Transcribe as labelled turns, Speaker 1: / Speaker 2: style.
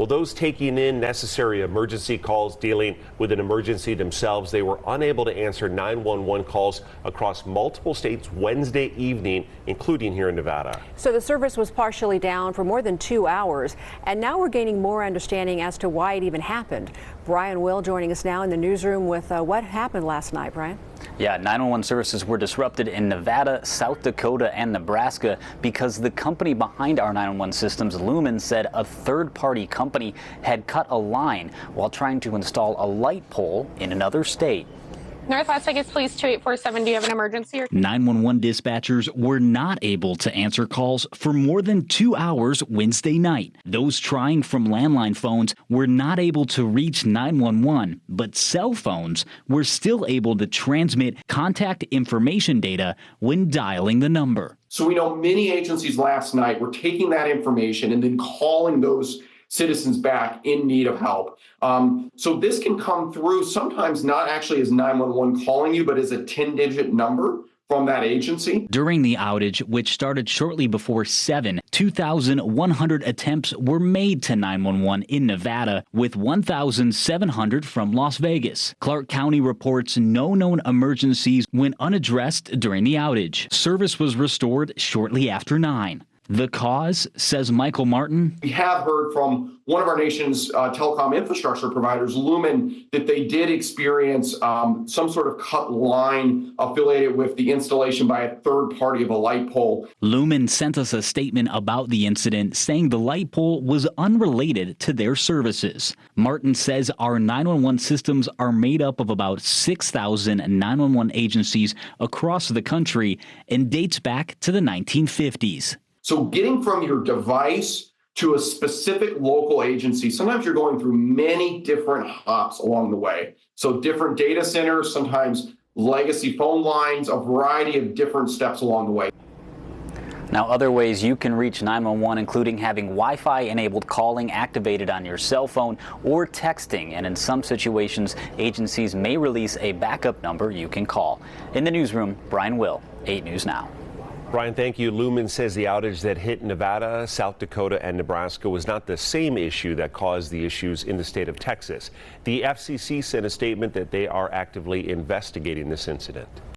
Speaker 1: Well, those taking in necessary emergency calls dealing with an emergency themselves, they were unable to answer 911 calls across multiple states Wednesday evening, including here in Nevada.
Speaker 2: So the service was partially down for more than 2 hours, and now we're gaining more understanding as to why it even happened. Brian Will joining us now in the newsroom with what happened last night. Brian?
Speaker 3: Yeah, 911 services were disrupted in Nevada, South Dakota, and Nebraska because the company behind our 911 systems, Lumen, said a third-party company had cut a line while trying to install a light pole in another state.
Speaker 4: North Las Vegas Police 2847, do you have an emergency?
Speaker 5: 911 dispatchers were not able to answer calls for more than 2 hours Wednesday night. Those trying from landline phones were not able to reach 911, but cell phones were still able to transmit contact information data when dialing the number.
Speaker 6: So we know many agencies last night were taking that information and then calling those citizens back in need of help. So this can come through sometimes not actually as 911 calling you, but as a 10-digit number from that agency.
Speaker 5: During the outage, which started shortly before 7, 2,100 attempts were made to 911 in Nevada, with 1,700 from Las Vegas. Clark County reports no known emergencies went unaddressed during the outage. Service was restored shortly after 9. The cause, says Michael Martin.
Speaker 6: We have heard from one of our nation's telecom infrastructure providers, Lumen, that they did experience some sort of cut line affiliated with the installation by a third party of a light pole.
Speaker 5: Lumen sent us a statement about the incident, saying the light pole was unrelated to their services. Martin says our 911 systems are made up of about 6,000 911 agencies across the country and dates back to the 1950s.
Speaker 6: So getting from your device to a specific local agency, sometimes you're going through many different hops along the way. So different data centers, sometimes legacy phone lines, a variety of different steps along the way.
Speaker 3: Now, other ways you can reach 911, including having Wi-Fi enabled calling activated on your cell phone or texting. And in some situations, agencies may release a backup number you can call. In the newsroom, Brian Will, 8 News Now.
Speaker 1: Brian, thank you. Lumen says the outage that hit Nevada, South Dakota, and Nebraska was not the same issue that caused the issues in the state of Texas. The FCC sent a statement that they are actively investigating this incident.